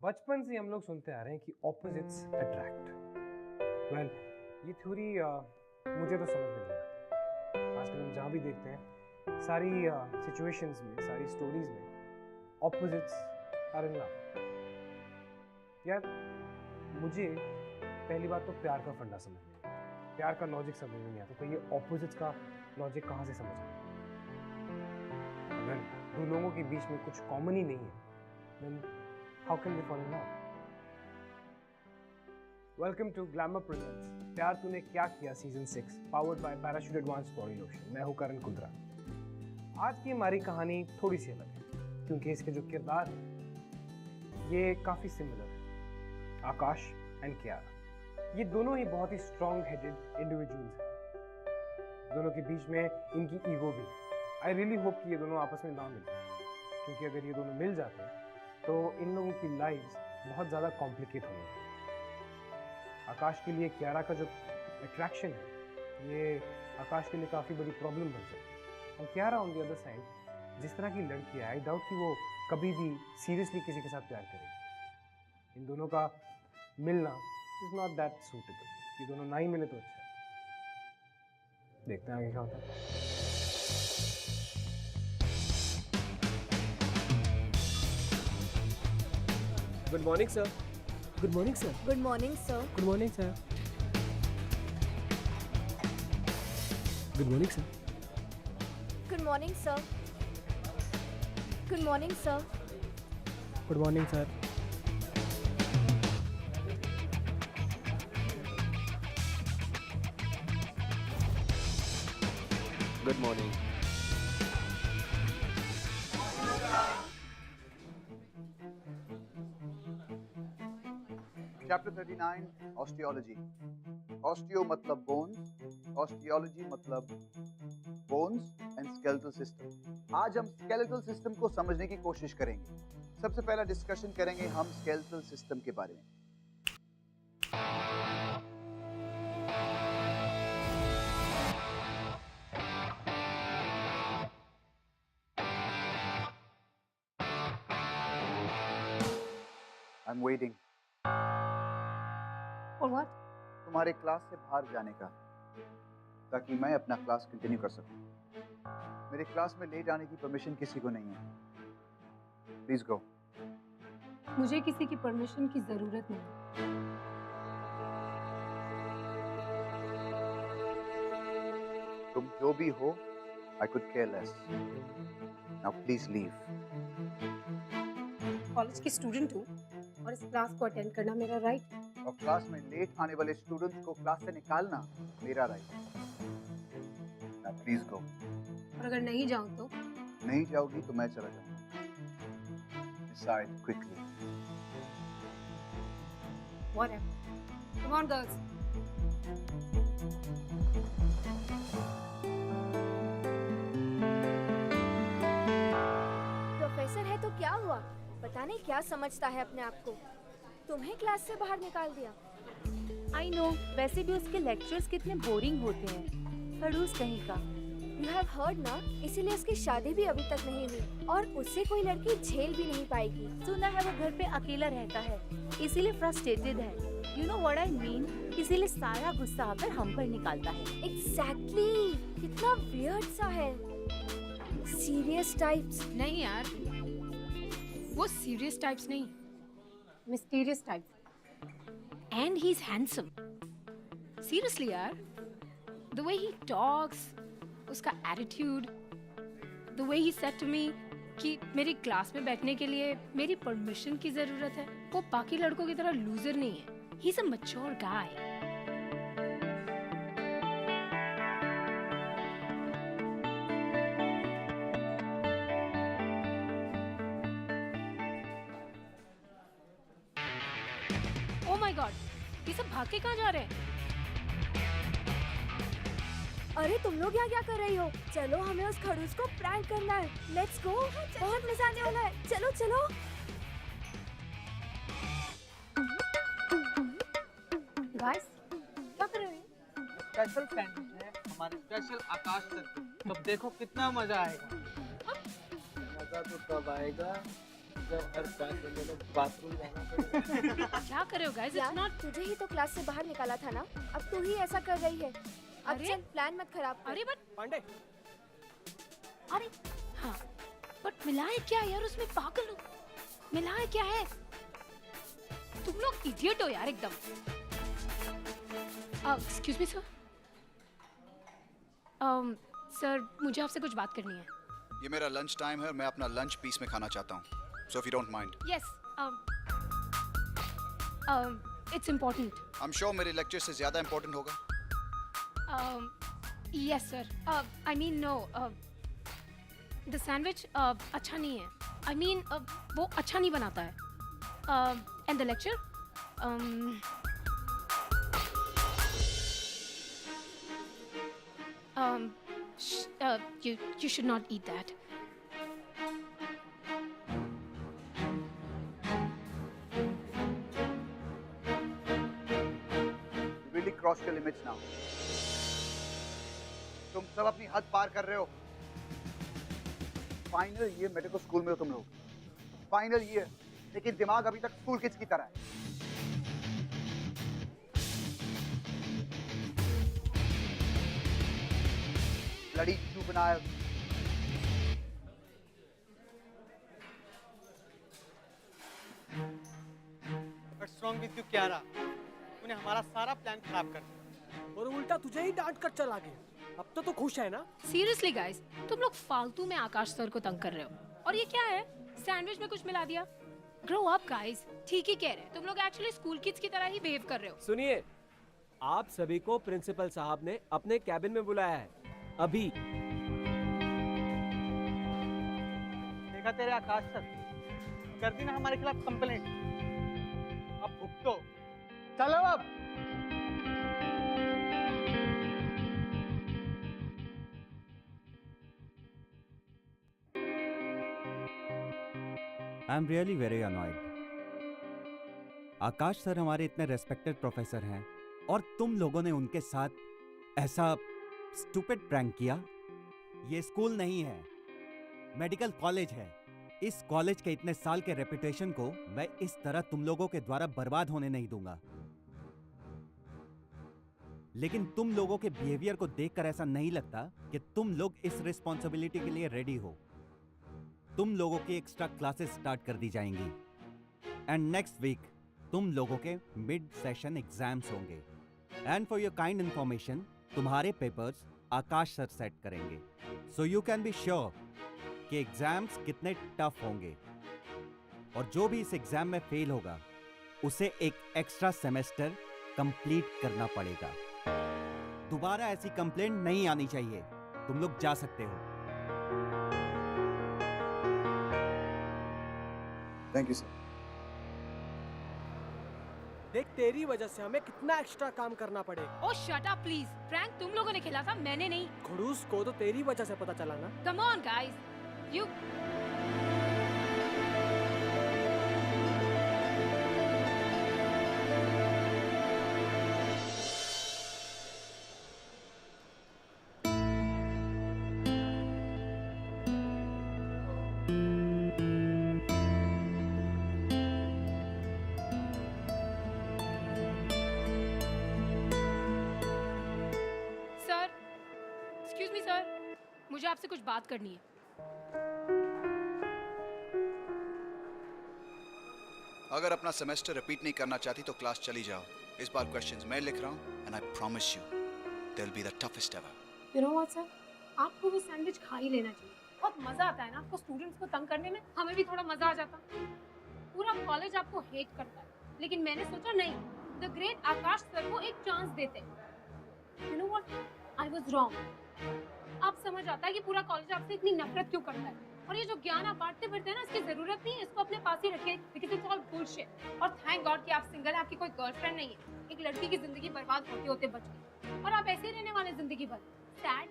बचपन से हम लोग सुनते आ रहे हैं कि ऑपोजिट्स अट्रैक्ट। वेल, ये थ्योरी मुझे तो समझ में नहीं आता। आजकल हम जहाँ भी देखते हैं सारी सिचुएशंस में, सारी स्टोरीज में ऑपोजिट्स आर इन लव। यार मुझे पहली बात तो प्यार का फंडा समझ में नहीं आता, प्यार का लॉजिक समझ में नहीं आता, तो ये ऑपोजिट्स का लॉजिक कहाँ से समझ आता? अगर दो लोगों के बीच में कुछ कॉमन ही नहीं है then how can they fall in love? Welcome to Glamour Presents प्यार तूने क्या किया season 6 powered by Parachute Advanced Body Lotion। मैं हूं करण कुंद्रा। आज की हमारी कहानी थोड़ी सी अलग है क्योंकि इसके जो किरदार हैं ये काफी सिमिलर है। आकाश एंड कियारा, ये दोनों ही बहुत ही स्ट्रॉन्ग हेडेड इंडिविजुअल्स हैं। दोनों के बीच में इनकी ईगो भी है। आई रियली होप कि ये दोनों आपस में ना मिले, क्योंकि अगर ये दोनों मिल जाते हैं तो इन लोगों की लाइफ्स बहुत ज़्यादा कॉम्प्लिकेट होंगी। आकाश के लिए कियारा का जो अट्रैक्शन है ये आकाश के लिए काफ़ी बड़ी प्रॉब्लम बन सकती है। और Kiara on the other side जिस तरह की लड़की है, आई डाउट कि वो कभी भी सीरियसली किसी के साथ प्यार करेगी। इन दोनों का मिलना इज़ नॉट दैट सूटेबल। ये दोनों ना ही मिले तो अच्छा है। देखते हैं आगे क्या होता है। Good morning, sir. Good morning, sir. Good morning, sir. Good morning, sir. Good morning, sir. Good morning, sir. Good morning, sir. Good morning, sir. Good morning. Chapter 39 osteology. Osteo मतलब बोन्स, ऑस्टियोलॉजी मतलब bones and skeletal system. आज हम skeletal system को समझने की कोशिश करेंगे। सबसे पहला डिस्कशन करेंगे हम स्केलेटल सिस्टम के बारे में। I am waiting. For what? तुम्हारे क्लास से बाहर जाने का, ताकि मैं अपना क्लास कंटिन्यू कर सकूं। मेरे क्लास में लेट आने की परमिशन किसी को नहीं है। Please go. मुझे किसी की परमिशन की जरूरत नहीं। तुम जो भी हो, I could care less. Now please leave. College की स्टूडेंट हूँ और इस क्लास को अटेंड करना मेरा राइट है। और क्लास में लेट आने वाले स्टूडेंट्स को क्लास से निकालना मेरा राइट है। Now please go. और अगर नहीं जाऊँ तो? नहीं जाओगी तो मैं चला जाऊंगा। Decide quickly. Whatever. Come on, girls. Professor है तो क्या हुआ? पता नहीं क्या समझता है अपने आप को। तुम्हें क्लास से बाहर निकाल दिया। आई नो, वैसे भी उसके लेक्चर्स कितने बोरिंग होते हैं। खड़ूस कहीं का। यू हैव हर्ड ना, इसीलिए उसकी शादी भी अभी तक नहीं हुई और उससे कोई लड़की झेल भी नहीं पाएगी। सुना है वो घर पे अकेला रहता है, इसीलिए फ्रस्ट्रेटेड है। You know what I mean? इसीलिए सारा गुस्सा आकर हम पर निकालता है। एग्जैक्टली, कितना वियर्ड सा है। Serious types. नहीं यार, वो सीरियस टाइप्स नहीं, mysterious type. And he is handsome. Seriously यार, द वे ही टॉक्स, उसका attitude, the way he said to me कि मेरी क्लास में बैठने के लिए मेरी परमिशन की जरूरत है। वो बाकी लड़कों की तरह लूजर नहीं है। He is a mature guy. Oh my God, ये सब भाग के कहाँ जा रहे हैं? अरे तुम लोग यहाँ क्या कर रही हो? चलो, हमें उस खड़ूस को प्रैंक करना है। Let's go. बहुत मजा आने वाला है। चलो चलो। गाइस, क्या कर रहे हैं? स्पेशल सैंडविच है हमारे स्पेशल आकाश तक। तो देखो कितना मजा आएगा। मजा तो तब आएगा जब हर 5 मिनट में बाथरूम जाना पड़ेगा। क्या कर रहे हो गाइस? इट्स यार नॉट। तुझे ही तो क्लास से बाहर निकाला था ना, अब तू ही ऐसा कर रही है। अब अरे? चल प्लान मत खराब कर। अरे बट पांडे, अरे हाँ, बट मिला है क्या यार उसमें? पागल हो, मिला है क्या है? तुम लोग इडियट हो यार एकदम। Excuse me sir. सर मुझे आपसे कुछ बात करनी है। ये मेरा लंच टाइम है और मैं अपना लंच पीस में खाना चाहता हूँ, so if you don't mind. Yes, it's important. I am sure मेरे लेक्चर से ज्यादा इम्पोर्टेंट होगा। Yes sir, I mean no, the sandwich अच्छा नहीं है। आई मीन वो अच्छा नहीं बनाता है। And the lecture, you should not eat that. You really crossed your limits now. तुम सब अपनी हद पार कर रहे हो। फाइनल ईयर मेडिकल स्कूल में हो तुम लोग, फाइनल ईयर, लेकिन दिमाग अभी तक स्कूल किड्स की तरह है। Bloody juvenile. What's wrong with you, Kiara? तूने हमारा सारा प्लान खराब कर दिया। और उल्टा तुझे ही डांट कर चला गया। अब तो तू खुश है ना? सीरियसली गाइस, तुम लोग फालतू में आकाश सर को तंग कर रहे हो। और ये क्या है? सैंडविच में कुछ मिला दिया। Grow up guys. ठीक ही कह रहे हैं, तुम लोग एक्चुअली स्कूल किड्स की तरह ही बिहेव कर रहे हो। सुनिए, आप सभी को प्रिंसिपल साहब ने अपने कैबिन में बुलाया है अभी। देखा तेरे आकाश सर, कर दी ना हमारे खिलाफ कंप्लेंट। अब भुगतो। चलो अब। I am really very annoyed. Akash sir हमारे इतने रेस्पेक्टेड प्रोफेसर हैं और तुम लोगों ने उनके साथ ऐसा स्टूपिड प्रैंक किया। ये स्कूल नहीं है, मेडिकल कॉलेज है। इस कॉलेज के इतने साल के रेपुटेशन को मैं इस तरह तुम लोगों के द्वारा बर्बाद होने नहीं दूंगा। लेकिन तुम लोगों के बिहेवियर को देखकर ऐसा नहीं लगता कि तुम लोग इस रिस्पॉन्सिबिलिटी के लिए रेडी हो। तुम लोगों की एक्स्ट्रा क्लासेस स्टार्ट कर दी जाएंगी एंड नेक्स्ट वीक तुम लोगों के मिड सेशन एग्जाम्स होंगे। And for your kind information, तुम्हारे पेपर्स आकाश सर सेट करेंगे, so you can be sure कि एग्जाम्स कितने टफ होंगे। और जो भी इस एग्जाम में फेल होगा उसे एक एक्स्ट्रा सेमेस्टर कंप्लीट करना पड़ेगा। दोबारा ऐसी कंप्लेंट नहीं आनी चाहिए। तुम लोग जा सकते हो। Thank you sir. देख, तेरी वजह से हमें कितना एक्स्ट्रा काम करना पड़ेगा। ओह शट अप प्लीज। प्रैंक तुम लोगों ने खेला था, मैंने नहीं। खड़ूस को तो तेरी वजह से पता चला ना। Come on guys, you sir, excuse me sir, मुझे आपसे कुछ बात करनी है। अगर अपना सेमेस्टर रिपीट नहीं करना चाहती तो क्लास चली जाओ। इस बार क्वेश्चंस मैं लिख रहा हूँ and I promise you they will be the toughest ever. You know what sir, आपको वो सैंडविच खा ही लेना चाहिए। बहुत मजा आता है ना आपको स्टूडेंट्स को तंग करने में। हमें भी थोड़ा मजा आ जाता। पूरा कॉलेज आपको हेट करता है, लेकिन मैंने सोचा नहीं, द ग्रेट आकाश सर को एक चांस देते। You know what, I was wrong. अब समझ आता है कि पूरा कॉलेज आपसे इतनी नफरत क्यों करता है। और ये जो ज्ञान आप बांटते फिरते हैं ना, इसकी जरूरत नहीं है। इसको अपने पास ही रखें, बिकॉज़ इट्स ऑल बुलशिट। और थैंक गॉड कि आप सिंगल हैं, आपकी कोई गर्लफ्रेंड नहीं है। एक लड़की की जिंदगी बर्बाद होते होते बच गई, और आप ऐसे ही रहने वाले जिंदगी भर, sad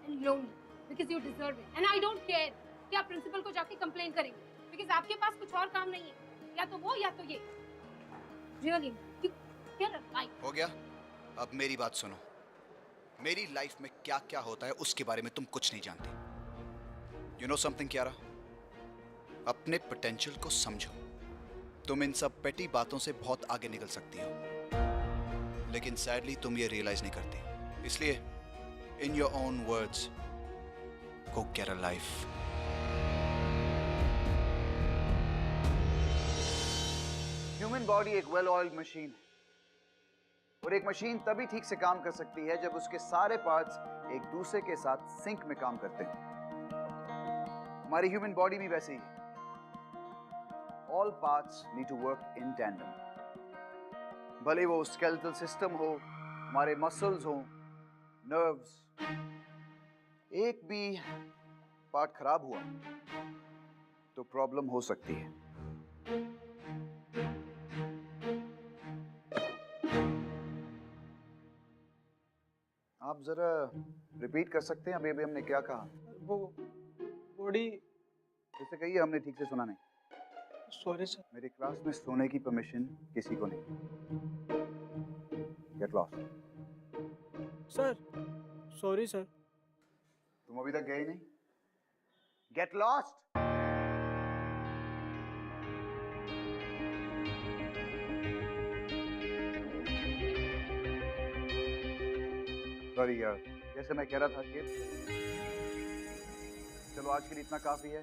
and lonely, because you deserve it. And I don't care कि आप प्रिंसिपल को जाके कंप्लेन करेंगे, बिकॉज़ आपके पास कुछ और काम नहीं है, या तो वो या तो ये। Really get a life. हो गया? अब मेरी बात सुनो। मेरी लाइफ में क्या क्या होता है उसके बारे में तुम कुछ नहीं जानती। यू नो समथिंग क्यारा? अपने पोटेंशियल को समझो। तुम इन सब पेटी बातों से बहुत आगे निकल सकती हो, लेकिन सैडली तुम ये रियलाइज नहीं करती। इसलिए in your own words, go get a life. Human body एक वेल ऑयल्ड मशीन है, और एक मशीन तभी ठीक से काम कर सकती है जब उसके सारे पार्ट्स एक दूसरे के साथ सिंक में काम करते हैं। हमारी ह्यूमन बॉडी भी वैसे ही है। All parts need to work in tandem. भले वो स्केलेटल सिस्टम हो, हमारे मसल्स हो, नर्व्स, एक भी पार्ट खराब हुआ तो प्रॉब्लम हो सकती है। आप जरा रिपीट कर सकते हैं अभी अभी हमने क्या कहा? वो बॉडी। जैसे कहिए, हमने ठीक से सुना नहीं। Sorry sir. मेरी क्लास में सोने की परमिशन किसी को नहीं। Get lost. Sir sorry sir. तुम अभी तक गए ही नहीं। Get lost. सॉरी यार, जैसे मैं कह रहा था कि चलो आज के लिए इतना काफी है,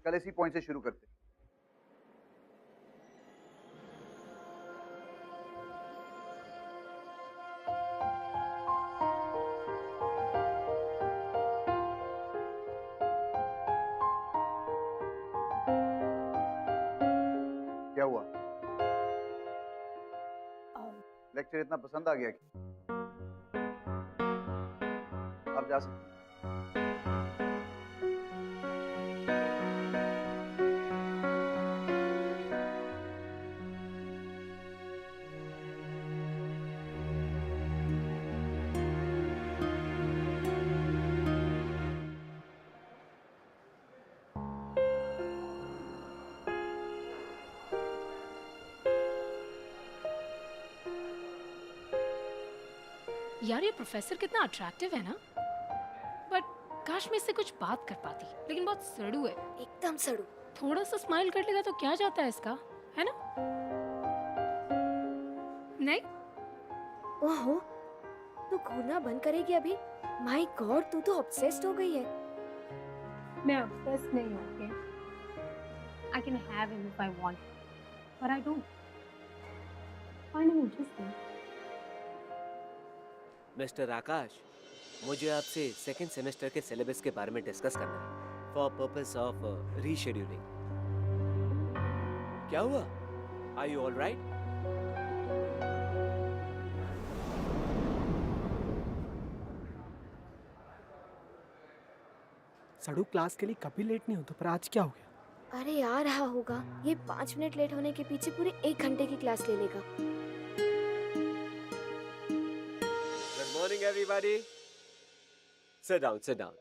कल इसी पॉइंट से शुरू करते। क्या हुआ? लेक्चर इतना पसंद आ गया कि आप जा सकते हैं। यार ये प्रोफेसर कितना अट्रैक्टिव है ना, बट काश मैं इससे कुछ बात कर पाती, लेकिन बहुत सड़ू है। एकदम सड़ू। थोड़ा सा स्माइल कर लेगा तो क्या जाता है इसका, है ना? नहीं? ओहो, तू घूरना बंद करेगी अभी? माय गॉड, तू तो ऑब्सेस्ड हो गई है। मैं ऑब्सेस्ड नहीं हूँ, okay? I can have him if I want, but I don't. Find him interesting. Mister Akash, मुझे आपसे सेकंड सेमेस्टर के सिलेबस के बारे में डिस्कस करना है फॉर पर्पस ऑफ रीशेड्यूलिंग। क्या हुआ? Are you all right? सड़ू क्लास के लिए कभी लेट नहीं होता, पर आज क्या हो गया? अरे आ रहा होगा। ये 5 मिनट लेट होने के पीछे पूरे 1 घंटे की क्लास ले लेगा। Good morning, everybody. Sit down, sit down.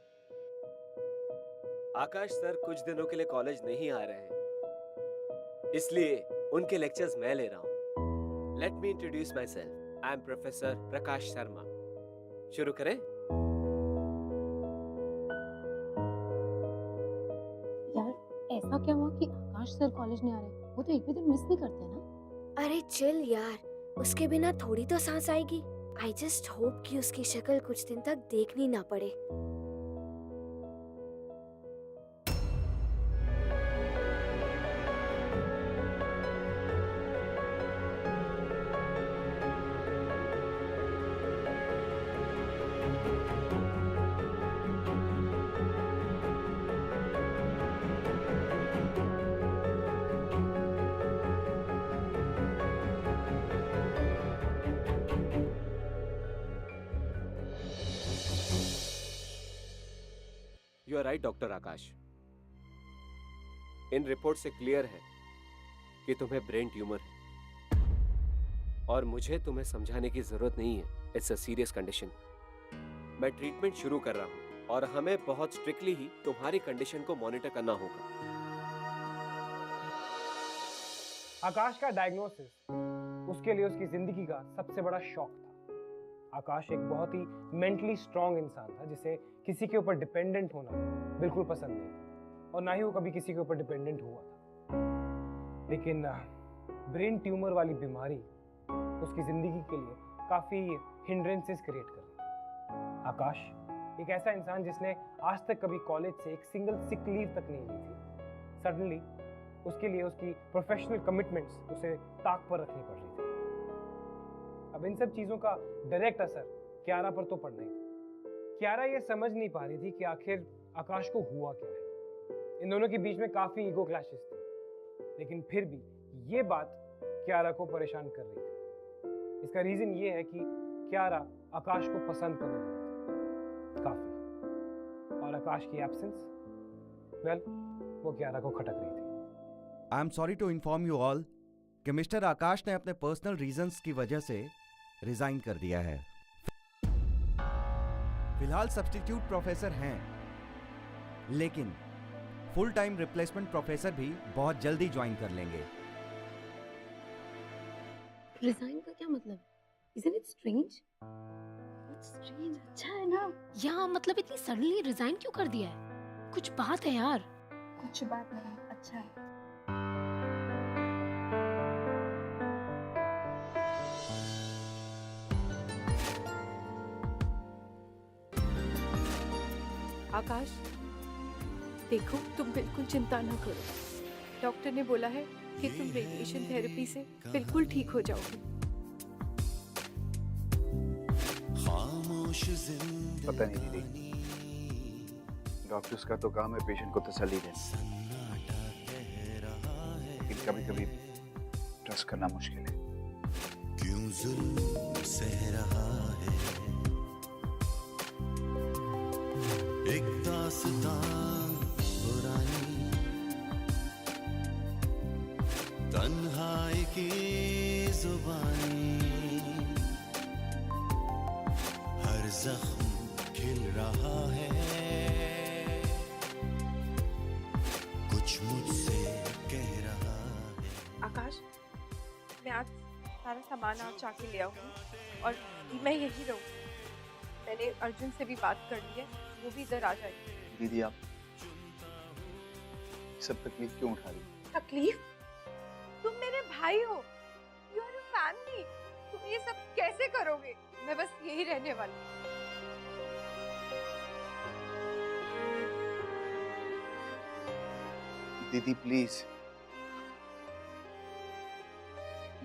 आकाश सर कुछ दिनों के लिए कॉलेज नहीं आ रहे हैं, इसलिए उनके लेक्चर्स मैं ले रहा हूँ। Let me introduce myself. I am Professor Prakash Sharma. शुरू करें? यार ऐसा क्या हुआ कि आकाश सर कॉलेज नहीं आ रहे? वो तो एक भी दिन मिस नहीं करते ना। अरे चिल यार, उसके बिना थोड़ी तो सांस आएगी। आई जस्ट होप कि उसकी शक्ल कुछ दिन तक देखनी ना पड़े। You are right, doctor Akash. In report से क्लियर है कि तुम्हें ब्रेन ट्यूमर है, और मुझे तुम्हें समझाने की जरूरत नहीं है। It's a serious condition. मैं ट्रीटमेंट शुरू कर रहा हूं, और हमें बहुत स्ट्रिक्टली ही तुम्हारी कंडीशन को मॉनिटर करना होगा। आकाश का डायग्नोसिस उसके लिए उसकी जिंदगी का सबसे बड़ा शॉक था। आकाश एक बहुत ही मेंटली स्ट्रांग इंसान था, जिसे किसी के ऊपर डिपेंडेंट होना बिल्कुल पसंद नहीं। और ना ही वो कभी किसी के ऊपर डिपेंडेंट हुआ था। लेकिन ब्रेन ट्यूमर वाली बीमारी उसकी जिंदगी के लिए काफी हिंड्रेंसेस क्रिएट कर रही थी। आकाश एक ऐसा इंसान जिसने आज तक कभी कॉलेज से एक सिंगल सिक लीव तक नहीं ली थी, सडनली उसके लिए उसकी प्रोफेशनल कमिटमेंट्स उसे ताक पर रखनी पड़ रही थी। अब इन सब चीजों का डायरेक्ट असर कियारा पर तो पड़ना ही था। कियारा ये समझ नहीं पा रही थी कि आखिर आकाश को हुआ क्या है। इन दोनों के बीच में काफी ईगो क्लैशेस थे, लेकिन फिर भी ये बात कियारा को परेशान कर रही थी। इसका रीजन ये है कि कियारा आकाश को पसंद करने लगी थी काफी, और आकाश की एब्सेंस वो कियारा को खटक रही थी। I am sorry to inform you all कि मिस्टर आकाश ने अपने पर्सनल रीजंस की वजह से रिजाइन कर दिया है। फिलहाल सब्स्टिट्यूट प्रोफेसर हैं, लेकिन फुल टाइम रिप्लेसमेंट प्रोफेसर भी बहुत जल्दी ज्वाइन कर लेंगे। रिजाइन का क्या मतलब? Isn't it strange? What's strange? अच्छा है ना? या मतलब इतनी सडनली रिजाइन क्यों कर दिया है? कुछ बात है यार। कुछ बात नहीं, अच्छा है। आकाश, देखो तुम बिल्कुल चिंता ना करो। डॉक्टर ने बोला है कि तुम रेडिएशन थेरेपी से बिल्कुल ठीक हो जाओगे। पता नहीं दीदी, डॉक्टर्स का तो काम है पेशेंट को तसल्ली देना, लेकिन कभी कभी ट्रस्ट करना मुश्किल है। क्यों जुल्म सह रहा है एक दास्तां पुरानी, तन्हाई की जुबानी, हर जख्म खिल रहा है, कुछ मुझसे कह रहा है। आकाश, मैं आज सारा सामान आप चाके ले आऊंगी और मैं यही रहूंगी। मैंने अर्जुन से भी बात कर ली है, वो भी इधर आ जाएगी। दीदी आप सब तकलीफ क्यों उठा रही? तकलीफ? तुम मेरे भाई हो, यू आर फैमिली, तुम ये सब कैसे करोगे? मैं बस यही रहने वाली हूँ। दीदी प्लीज,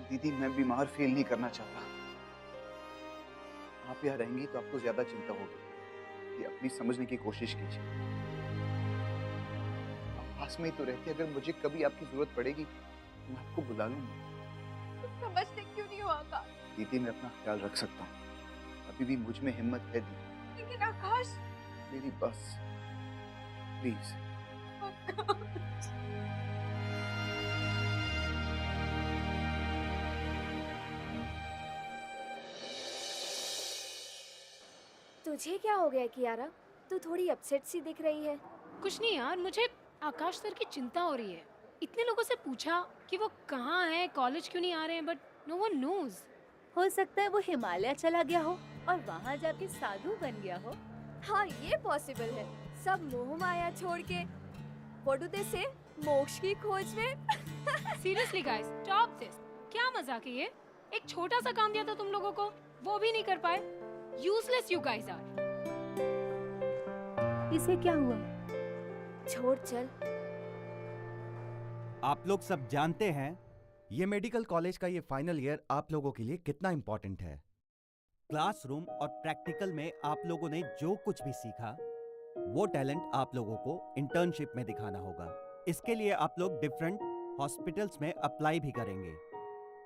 दीदी मैं बीमार फील नहीं करना चाहता। आप यहाँ रहेंगी तो आपको ज्यादा चिंता होगी। ये अपनी समझने की कोशिश कीजिए। आप पास में ही तो रहती, अगर मुझे कभी आपकी जरूरत पड़ेगी मैं आपको बुला लूंगा। तुम समझते क्यों नहीं हो आकाश? दीदी मैं अपना ख्याल रख सकता हूँ, अभी भी मुझ में हिम्मत है दीदी। लेकिन आकाश, दीदी बस प्लीज। तुझे क्या हो गया कियारा? तू थोड़ी अपसेट सी दिख रही है। कुछ नहीं यार, मुझे आकाश सर की चिंता हो रही है। इतने लोगों से पूछा कि वो कहाँ हैं, कॉलेज क्यों नहीं आ रहे हैं, बट नो वन नोज। हो सकता है वो हिमालय चला गया हो और वहाँ जाके साधु बन गया हो। हाँ, ये पॉसिबल है। सब मोह माया छोड़ के व्हाट डू दे से मोक्ष की खोज में। Seriously guys, stop this. क्या मजाक है ये? एक छोटा सा काम दिया था तुम लोगों को, वो भी नहीं कर पाए। Useless you guys are. इसे क्या हुआ? छोड़ चल। आप लोग सब जानते हैं ये मेडिकल कॉलेज का ये फाइनल ईयर आप लोगों के लिए कितना इंपॉर्टेंट है। क्लासरूम और प्रैक्टिकल में आप लोगों ने जो कुछ भी सीखा वो टैलेंट आप लोगों को इंटर्नशिप में दिखाना होगा। इसके लिए आप लोग डिफरेंट हॉस्पिटल्स में अप्लाई भी करेंगे।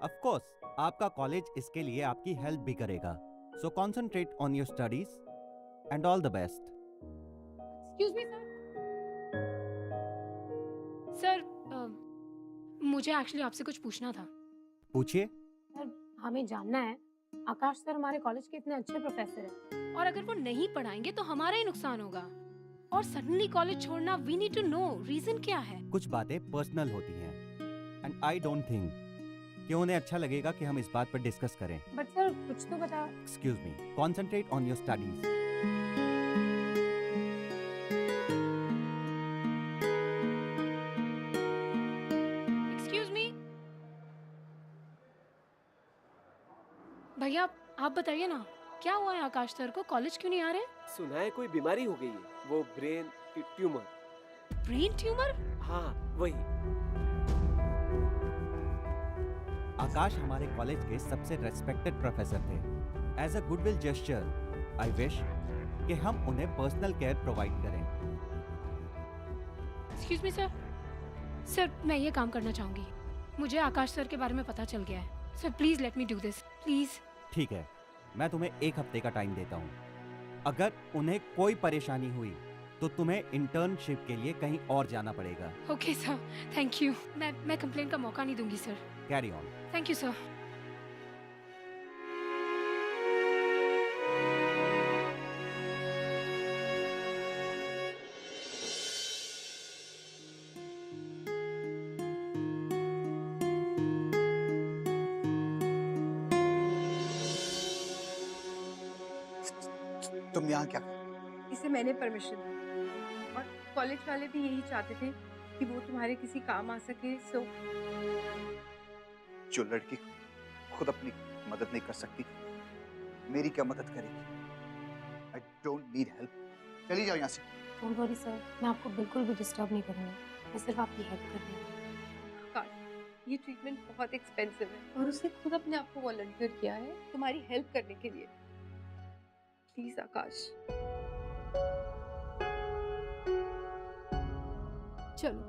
ऑफ कोर्स आपका कॉलेज इसके लिए आपकी हेल्प भी करेगा। So concentrate on your studies and all the best. Excuse me sir. मुझे एक्चुअली आपसे कुछ पूछना था। पूछिए। सर, हमें जानना है, आकाश सर हमारे कॉलेज के इतने अच्छे प्रोफेसर हैं, और अगर वो नहीं पढ़ाएंगे तो हमारा ही नुकसान होगा। और सडनली कॉलेज छोड़ना, we need to know reason क्या है। कुछ बातें पर्सनल होती हैं एंड आई डोंट थिंक कि उन्हें अच्छा लगेगा कि हम इस बात पर डिस्कस करें। बट सर कुछ तो बता। Excuse me, concentrate on your studies. आप बताइए ना, क्या हुआ है आकाश सर को? कॉलेज क्यों नहीं आ रहे? सुना है कोई बीमारी हो गई है, वो ब्रेन ट्यूमर। Brain tumour? हाँ वही। आकाश हमारे कॉलेज के सबसे रेस्पेक्टेड प्रोफेसर थे। As a goodwill gesture I wish कि हम उन्हें पर्सनल केयर प्रोवाइड करें। Excuse me sir. सर मैं ये काम करना चाहूंगी। मुझे आकाश सर के बारे में पता चल गया है। Sir please let me do this please. ठीक है, मैं तुम्हें 1 हफ्ते का टाइम देता हूँ। अगर उन्हें कोई परेशानी हुई तो तुम्हें इंटर्नशिप के लिए कहीं और जाना पड़ेगा। Okay sir, thank you. मैं कंप्लेन का मौका नहीं दूंगी sir. Carry on. Thank you sir. तुम यहाँ क्या कर? इसे मैंने परमिशन दी और कॉलेज वाले भी यही चाहते थे कि वो तुम्हारे किसी काम आ सके। सो जो लड़की खुद अपनी मदद नहीं कर सकती, मेरी क्या मदद करेगी? I don't need help. चली जाओ यहाँ से। डोंट वरी सर, मैं आपको बिल्कुल भी डिस्टर्ब नहीं करूंगी। मैं सिर्फ आपकी हेल्प कर रही हूँ। आकाश, ये ट्रीटमेंट बहुत एक्सपेंसिव है और उसने खुद अपने आप को वॉलंटियर किया है तुम्हारी हेल्प करने के लिए। प्लीज आकाश, चलो।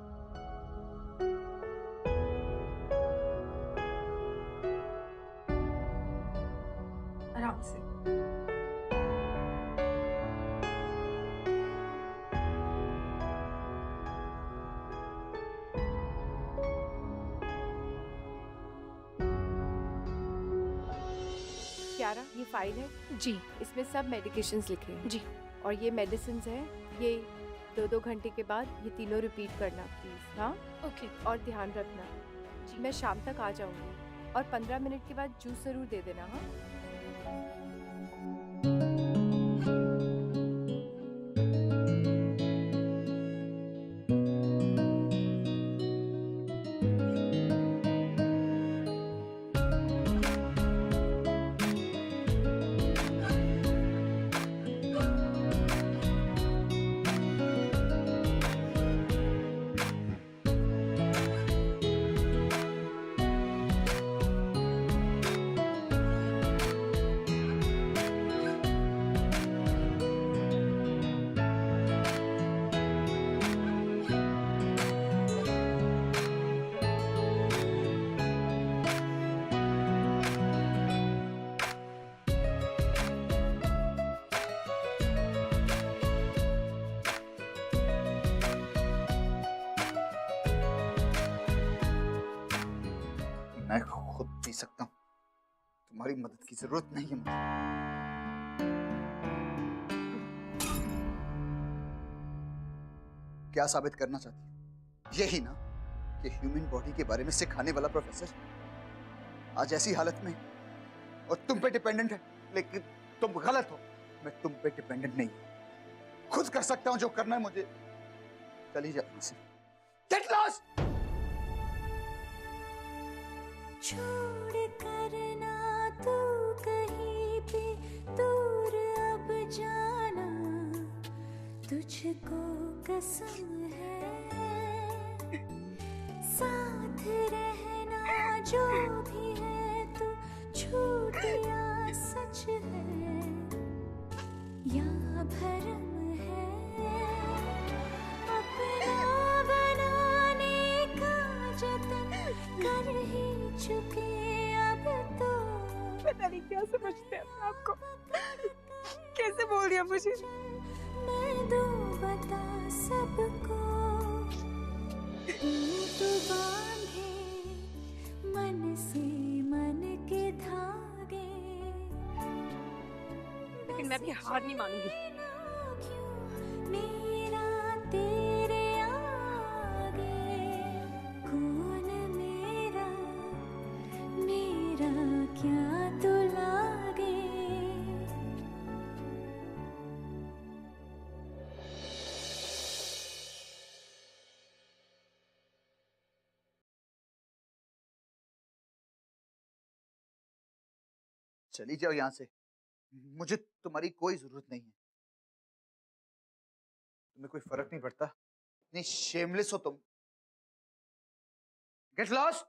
आराम से। कियारा, ये फाइल है जी। इसमें सब मेडिकेशंस लिखे हैं जी। और ये मेडिसिन्स हैं। ये 2-2 घंटे के बाद ये तीनों रिपीट करना प्लीज। हाँ ओके। और ध्यान रखना जी। मैं शाम तक आ जाऊंगी और 15 मिनट के बाद जूस जरूर दे देना। हाँ मैं खुद पी सकता हूँ, तुम्हारी मदद की जरूरत नहीं है मुझे। क्या साबित करना चाहती है? यही ना कि ह्यूमन बॉडी के बारे में सिखाने वाला प्रोफेसर आज ऐसी हालत में और तुम पे डिपेंडेंट है। लेकिन तुम गलत हो, मैं तुम पे डिपेंडेंट नहीं हूं। खुद कर सकता हूं जो करना है मुझे। चली जाओ यहाँ से। Get lost! छोड़ करना तू कहीं पे दूर अब जाना, तुझको कसम है। साथ रहना जो भी है तू झूठ या सच है या भरम है। अपना बनाने का जतन कर ही चुके अब तो। पता नहीं क्या समझते हैं आपको। कैसे बोल दिया मुझे? मैं दो बता सबको, तू बांधे मन से मन के धागे। लेकिन मैं भी हार नहीं मानूंगी। मेरा तेरे आगे कौन मेरा, मेरा क्या तू लागे। चली जाओ यहाँ से, मुझे तुम्हारी कोई जरूरत नहीं है। तुम्हें कोई फर्क नहीं पड़ता, इतनी शेमलेस हो तुम। Get lost.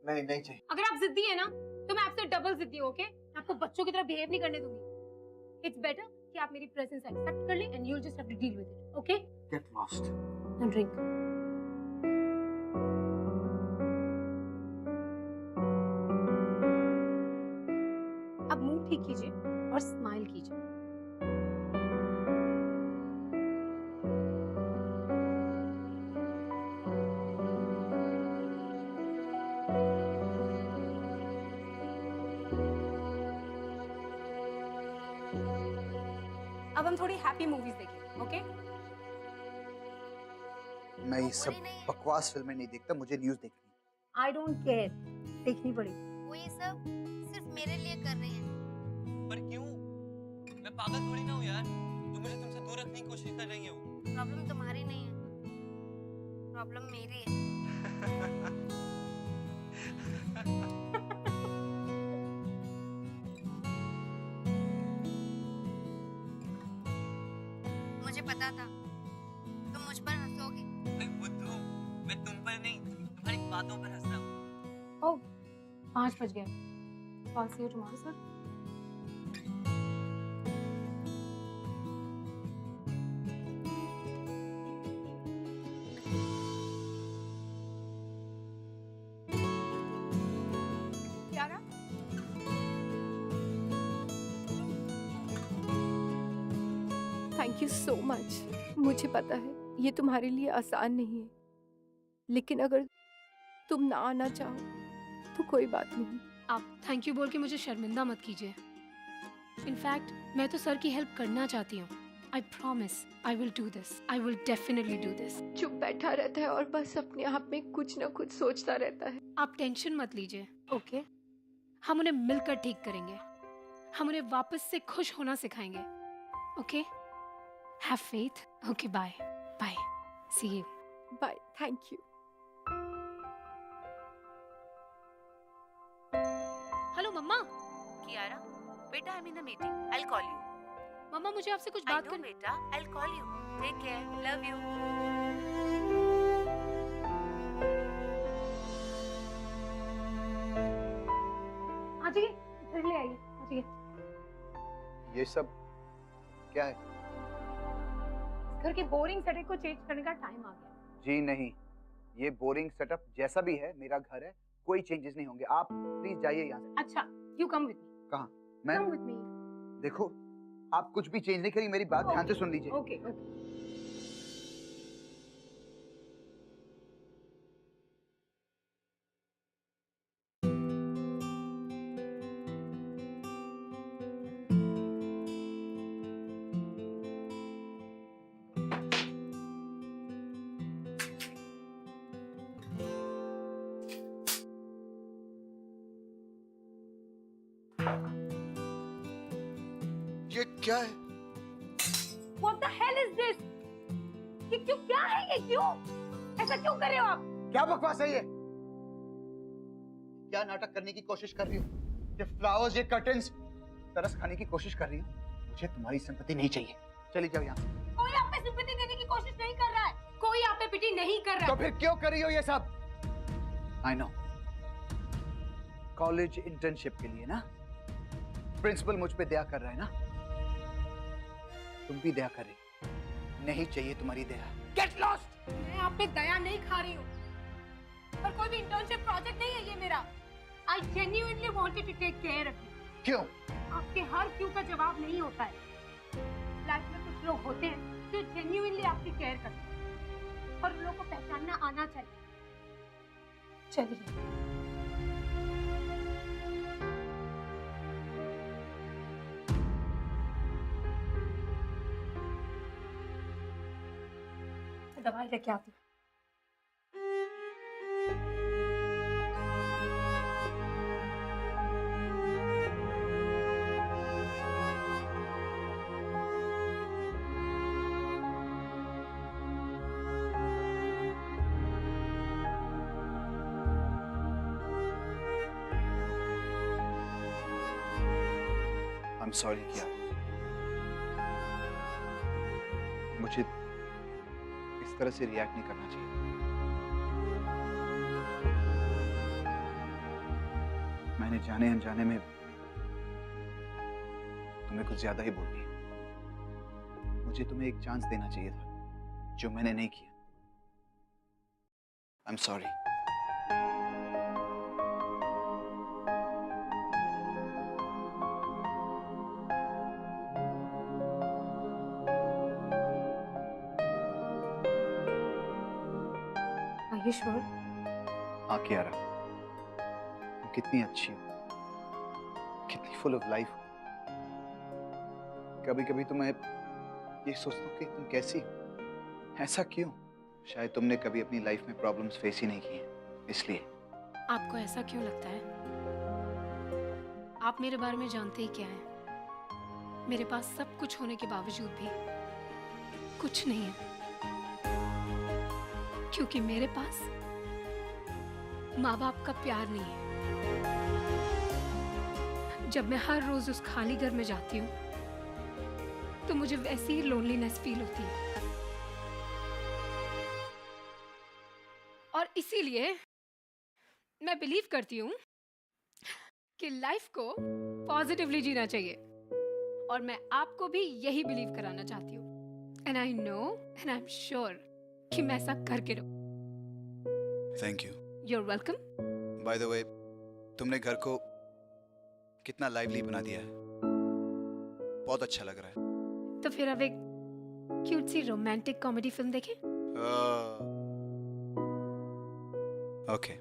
नहीं नहीं चाहिए। अगर आप जिद्दी है ना तो मैं आपसे डबल जिद्दी हूं, ओके? मैं आपको बच्चों की तरह बिहेव नहीं करने दूंगी। इट्स बेटर कि आप मेरी प्रेजेंस एक्सेप्ट कर लें and you will just have to deal with it, okay? Get lost and drink. अब मूड ठीक कीजिए और स्माइल कीजिए। अब हम थोड़ी हैप्पी मूवीज देखें, ओके? मैं ये सब बकवास फिल्में नहीं देखता, मुझे न्यूज़ देखनी है। आई डोंट केयर, देखनी पड़ेगी। वो ये सब सिर्फ मेरे लिए कर रहे हैं। पर क्यों? मैं पागल थोड़ी ना हूँ यार, जो मुझे तुमसे दूर रखने की कोशिश कर रही है। प्रॉब्लम तुम्हारी नहीं है, प्रॉब्लम मेरी है। मुझे पता था तुम मुझ पर हंसोगे। बुद्धू, मैं तुम पर नहीं, तुम्हारी बातों पर हंस रहा हूँ। ओह, 5 बज गए। I'll see you tomorrow, sir. Kiara? Thank you so much. मुझे पता है ये तुम्हारे लिए आसान नहीं है, लेकिन अगर तुम ना आना चाहो तो कोई बात नहीं। आप थैंक यू बोल के मुझे शर्मिंदा मत कीजिए। इनफैक्ट मैं तो सर की हेल्प करना चाहती हूँ। I promise I will do this, I will definitely do this. चुप बैठा रहता है और बस अपने आप में कुछ ना कुछ सोचता रहता है। आप टेंशन मत लीजिए, ओके? हम उन्हें मिलकर ठीक करेंगे। हम उन्हें वापस से खुश होना सिखाएंगे, okay? Have faith. Okay, bye bye, see you. Bye, thank you. Hello मम्मा। कियारा, बेटा I am in a meeting, I will call you. मम्मा मुझे आपसे कुछ आई बात नो करनी। बेटा, I will call you. Take care, love you. आ जाइए, इधर ले आइए, आ जाइए। ये सब क्या है? घर के बोरिंग सेटअप को चेंज करने का टाइम आ गया। जी नहीं, ये बोरिंग सेटअप जैसा भी है मेरा घर है, कोई चेंजेस नहीं होंगे। आप प्लीज जाइए यहाँ से। अच्छा, यू कम विद मी। कहाँ? मैं? Come with me. देखो, आप कुछ भी चेंज नहीं करी, मेरी बात ध्यान से सुन लीजिए। Okay okay. ये क्या है? What the hell is this? ये क्यों, क्या है ये, क्यों ऐसा क्यों कर रहे हो आप? क्या बकवास है ये? क्या नाटक करने की कोशिश कर रही हो? ये फ्लावर्स, ये कर्टन्स, तरस खाने की कोशिश कर रही हो? मुझे तुम्हारी सिंपैथी नहीं चाहिए, चली जाओ यहाँ से। कोई आप पे सिंपैथी देने की कोशिश नहीं कर रहा है, कोई आप पे पिटी नहीं कर रहा तो फिर क्यों कर रही हो ये सब? आई नो, कॉलेज इंटर्नशिप के लिए ना, प्रिंसिपल मुझ पे दया कर रहा है ना, तुम भी दया कर रही। नहीं चाहिए तुम्हारी दया। Get lost. मैं आप पे दया नहीं खा रही हूँ, पर कोई भी इंटर्नशिप प्रोजेक्ट नहीं है ये मेरा। I genuinely wanted to take care of you. क्यों? आपके हर क्यों का जवाब नहीं होता है। लाइफ में कुछ लोग होते हैं जो genuinely आपकी केयर करते हैं, और उन लोगों को पहचानना आना चाहिए। चलिए। दवाई लेके आती हूँ। I'm sorry किया। मुझे इस तरह से रिएक्ट नहीं करना चाहिए। मैंने जाने अनजाने में तुम्हें कुछ ज्यादा ही बोल दिया। मुझे तुम्हें एक चांस देना चाहिए था, जो मैंने नहीं किया। I'm sorry। Are you sure? हाँ कियारा, तुम कितनी अच्छी हो, कितनी फुल ऑफ लाइफ हो। कभी कभी तो मैं ये सोचता हूँ कि तुम कैसी हो, ऐसा क्यों? शायद तुमने कभी अपनी लाइफ में प्रॉब्लम्स फेस ही नहीं की हैं, इसलिए। आपको ऐसा क्यों लगता है? आप मेरे बारे में जानते ही क्या है? मेरे पास सब कुछ होने के बावजूद भी कुछ नहीं है, क्योंकि मेरे पास माँ बाप का प्यार नहीं है। जब मैं हर रोज उस खाली घर में जाती हूँ तो मुझे वैसी ही लोनलीनेस फील होती है, और इसीलिए मैं बिलीव करती हूँ कि लाइफ को पॉजिटिवली जीना चाहिए, और मैं आपको भी यही बिलीव कराना चाहती हूँ। And I know and I am sure कि मैं ऐसा करके रहूं। Thank you. You're welcome. By the way, तुमने घर को कितना लाइवली बना दिया है, बहुत अच्छा लग रहा है। तो फिर अब एक क्यूट सी रोमांटिक कॉमेडी फिल्म देखें? ओके।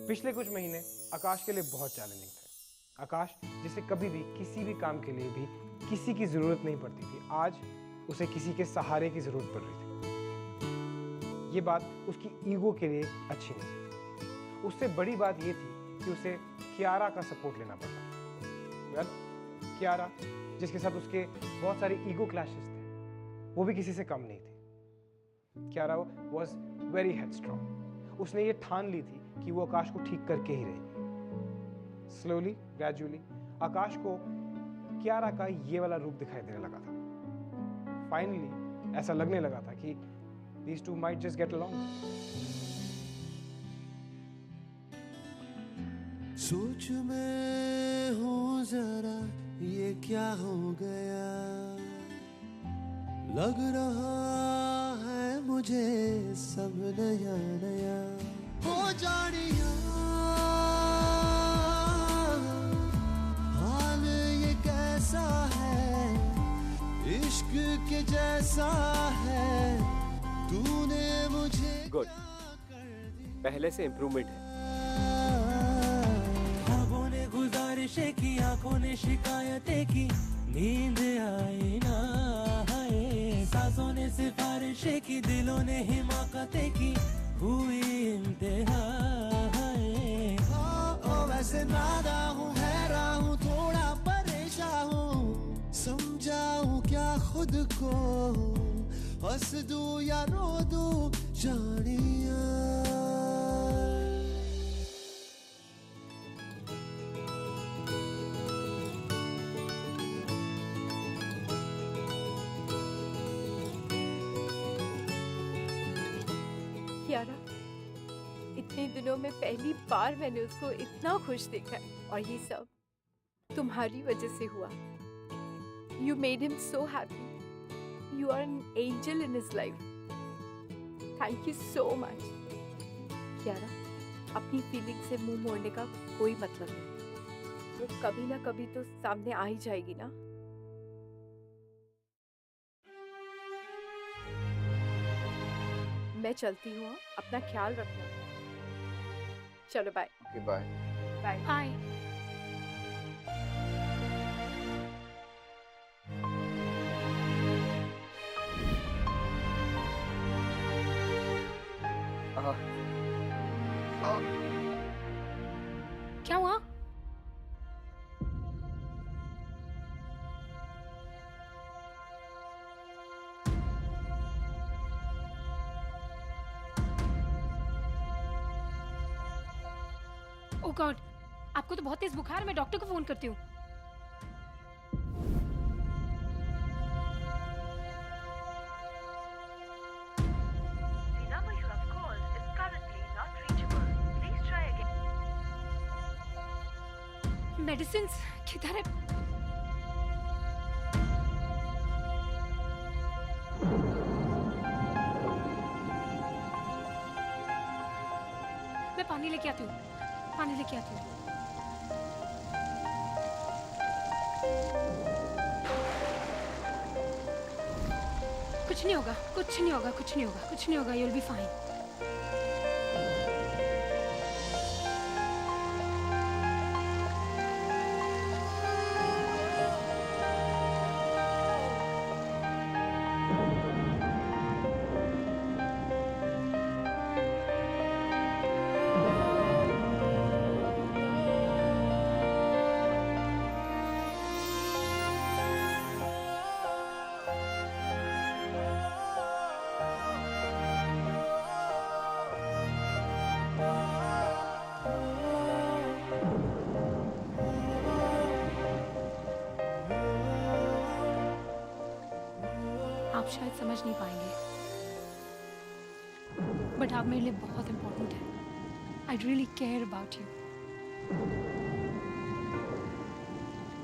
पिछले कुछ महीने आकाश के लिए बहुत चैलेंजिंग थे। आकाश, जिसे कभी भी किसी भी काम के लिए भी किसी की जरूरत नहीं पड़ती थी, आज उसे किसी के सहारे की जरूरत पड़ रही थी। ये बात उसकी ईगो के लिए अच्छी नहीं थी। उससे बड़ी बात ये थी कि उसे कियारा का सपोर्ट लेना पड़ा। वेल, कियारा, जिसके साथ उसके बहुत सारे ईगो क्लैशेस थे, वो भी किसी से कम नहीं थी। Kiara was very headstrong. उसने ये ठान ली थी कि वो आकाश को ठीक करके ही रहेगी। स्लोली, ग्रेजुअली आकाश को कियारा का ये वाला रूप दिखाई देने लगा था। फाइनली ऐसा लगने लगा था कि these two might just get along. सोच में हूँ जरा ये क्या हो गया, लग रहा है मुझे सब नया नया हो जानिया। हाल ये कैसा है, इश्क के जैसा है, तूने मुझे गुड, पहले से इम्प्रूवमेंट है। ख्वाबों ने गुजारिशें की, आंखों ने शिकायतें की, नींद आई ना आए, सांसों ने सिफारिशें की, दिलों ने हिमाकतें की, हुई इंतहा। वैसे नादा हूँ, हैरान हूँ, थोड़ा परेशान हूँ, समझाऊँ क्या खुद को, हंस दूं या रो दूं जानिया। कियारा, इतने दिनों में पहली बार मैंने उसको इतना खुश देखा है, और ये सब तुम्हारी वजह से हुआ। You made him so happy. You are an angel in his life. Thank you so much. Kiara, अपनी फीलिंग से मुंह मोड़ने का कोई मतलब नहीं। वो कभी ना कभी तो सामने आ ही जाएगी ना। मैं चलती हूँ, अपना ख्याल रखना। चलो bye. Okay bye. Bye. Hi. क्या हुआ? ओ गॉड, आपको तो बहुत तेज बुखार है, मैं डॉक्टर को फोन करती हूँ। मेडिसिन किधर है? मैं पानी लेके आती हूँ, पानी लेके आती हूँ। कुछ नहीं होगा, कुछ नहीं होगा, कुछ नहीं होगा, कुछ नहीं होगा, you'll be fine. आप शायद समझ नहीं पाएंगे, बट आप मेरे लिए बहुत इम्पोर्टेंट है। I really care about you.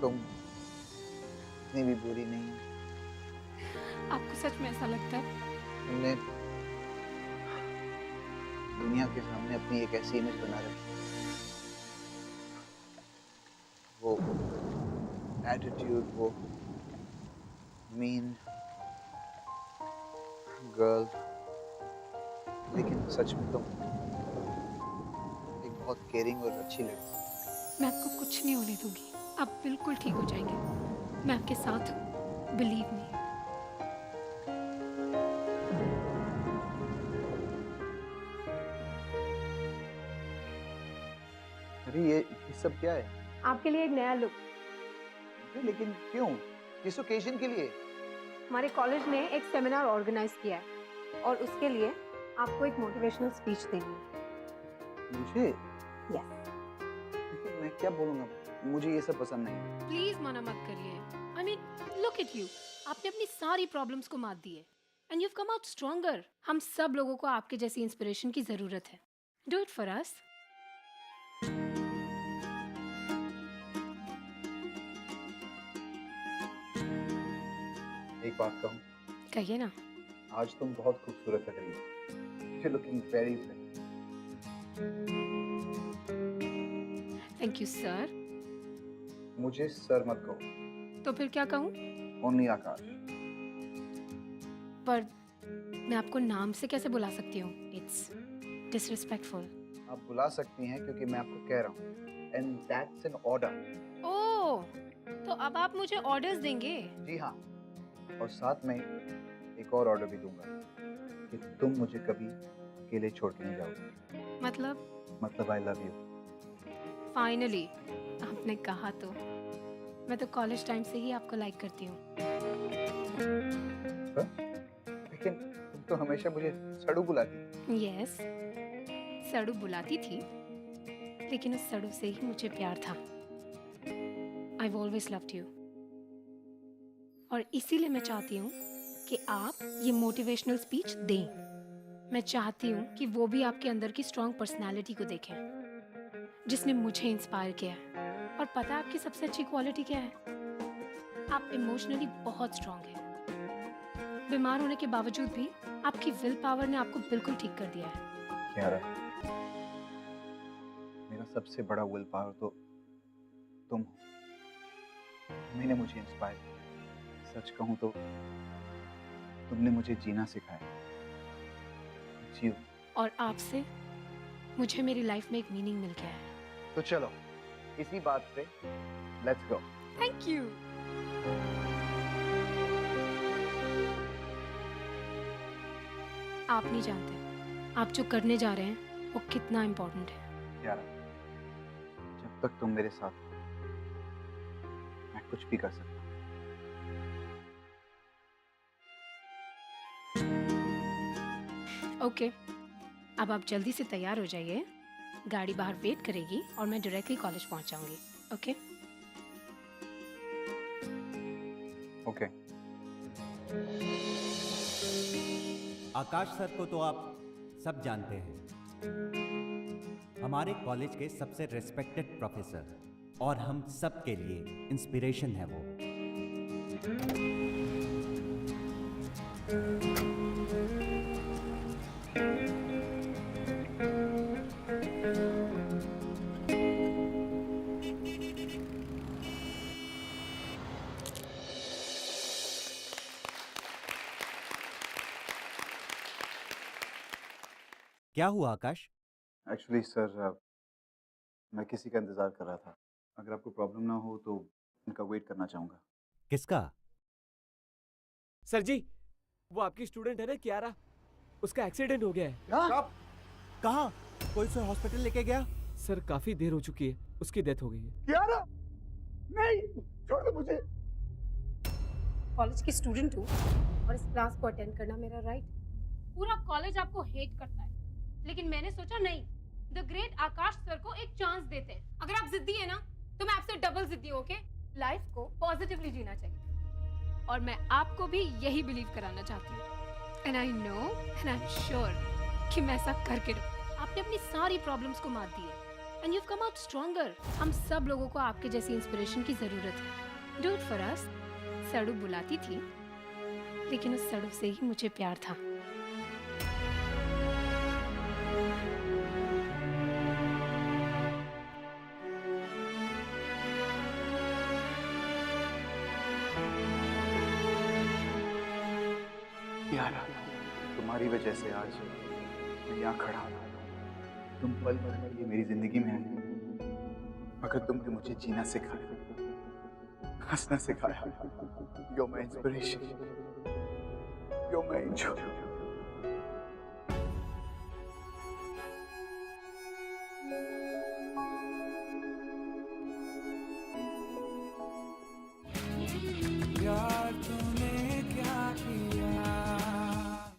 तुम इतनी भी बुरी नहीं हो। आपको सच में ऐसा लगता है? तुमने दुनिया के सामने अपनी एक ऐसी इमेज बना रखी, वो एटीट्यूड, वो मीन गर्ल, लेकिन सच में तुम एक बहुत केयरिंग और अच्छी लड़की। मैं आपको कुछ नहीं होने दूंगी, आप बिल्कुल ठीक हो जाएंगे। मैं आपके साथ हूँ, बिलीव मी। अरे ये सब क्या है? आपके लिए एक नया लुक। लेकिन क्यों? किस ओकेजन के लिए? हमारे कॉलेज ने एक सेमिनार ऑर्गेनाइज किया है और उसके लिए आपको एक मोटिवेशनल स्पीच देनी है। मुझे? यस। मैं क्या बोलूँगा? मुझे ये सब पसंद नहीं। प्लीज मना मत करिए। I mean look at you, आपने अपनी सारी प्रॉब्लम्स को मात दी है and you have come out stronger. हम सब लोगों को आपके जैसी इंस्पिरेशन की जरूरत है। डू इट फॉर अस। एक बात कहूँ? कहिए ना। आज तुम बहुत खूबसूरत लग रही हो। You're looking very pretty. Thank you sir. मुझे सर मत कहो। तो फिर क्या कहूँ? ओनली आकाश। पर मैं आपको नाम से कैसे बुला सकती हूँ? It's disrespectful. आप बुला सकती हैं क्योंकि मैं आपको कह रहा हूँ। And that's an order. ओह, तो अब आप मुझे ऑर्डर्स देंगे? जी हाँ, और साथ में एक और ऑर्डर भी दूंगा कि तुम मुझे कभी अकेले छोड़ के नहीं जाओगे। मतलब आई लव यू। फाइनली आपने कहा तो। मैं तो कॉलेज टाइम से ही आपको लाइक करती हूँ। लेकिन तुम तो हमेशा मुझे सड़ू बुलाती। यस, सड़ू बुलाती थी, लेकिन उस सड़ू से ही मुझे प्यार था। I've always loved you. और इसीलिए मैं चाहती हूँ कि आप ये मोटिवेशनल स्पीच दें। मैं चाहती हूँ कि वो भी आपके अंदर की स्ट्रॉन्ग पर्सनालिटी को देखें, जिसने मुझे इंस्पायर किया है। और पता है आपकी सबसे अच्छी क्वालिटी क्या है? आप इमोशनली बहुत स्ट्रॉन्ग हैं। बीमार होने के बावजूद भी आपकी विल पावर ने आपको बिल्कुल ठीक कर दिया है। क्या रहा? मेरा सबसे बड़ा विल पावर तो तुम हो। तुमने मुझे इंस्पायर किया। सच कहूं तो तुमने मुझे जीना सिखाया। जियो। और आपसे मुझे मेरी लाइफ में एक मीनिंग मिल गया है। तो चलो इसी बात पे लेट्स गो। Thank you. आप नहीं जानते आप जो करने जा रहे हैं वो कितना इम्पोर्टेंट है। यार, जब तक तुम मेरे साथ हो, मैं कुछ भी कर सकता हूँ। ओके, अब आप जल्दी से तैयार हो जाइए गाड़ी बाहर वेट करेगी और मैं डायरेक्टली कॉलेज पहुंच जाऊंगी। ओके? ओके। आकाश सर को तो आप सब जानते हैं, हमारे कॉलेज के सबसे रेस्पेक्टेड प्रोफेसर, और हम सब के लिए इंस्पिरेशन है वो। क्या हुआ आकाश? एक्चुअली सर, मैं किसी का इंतज़ार कर रहा था। अगर आपको प्रॉब्लम ना हो तो उनका वेट करना चाहूँगा। किसका? सर जी, वो आपकी स्टूडेंट है ना कियारा, उसका एक्सीडेंट हो गया है। कब? कहाँ? कोई उसे हॉस्पिटल लेके गया? सर काफी देर हो चुकी है, उसकी डेथ हो गई है। कियारा! नहीं, छोड़ दो मुझे। कॉलेज की स्टूडेंट हूँ और इस क्लास को अटेंड करना मेरा राइट। पूरा कॉलेज आपको हेट करता है, लेकिन मैंने सोचा नहीं, द ग्रेट आकाश सर को एक चांस देते हैं। अगर आप जिद्दी है ना, तो मैं आपसे डबल जिद्दी हूं। ओके? लाइफ को पॉजिटिवली जीना चाहिए, और मैं आपको भी यही बिलीव कराना चाहती हूँ। And I know and I am sure कि मैं ऐसा करके रहूं। आपने अपनी सारी प्रॉब्लम्स को मात दी है, and you have come out stronger. हम सब लोगों को आपके जैसी इंस्पिरेशन की जरूरत है। Do it for us. सड़ू बुलाती थी, लेकिन उस सड़ू से ही मुझे प्यार था। कियारा, तुम्हारी वजह से आज मैं यहाँ खड़ा हूँ। तुम पल भर के लिए मेरी जिंदगी में आई, मगर तुमने मुझे जीना सिखाया, हंसना सिखाया। You're my inspiration. You're my angel.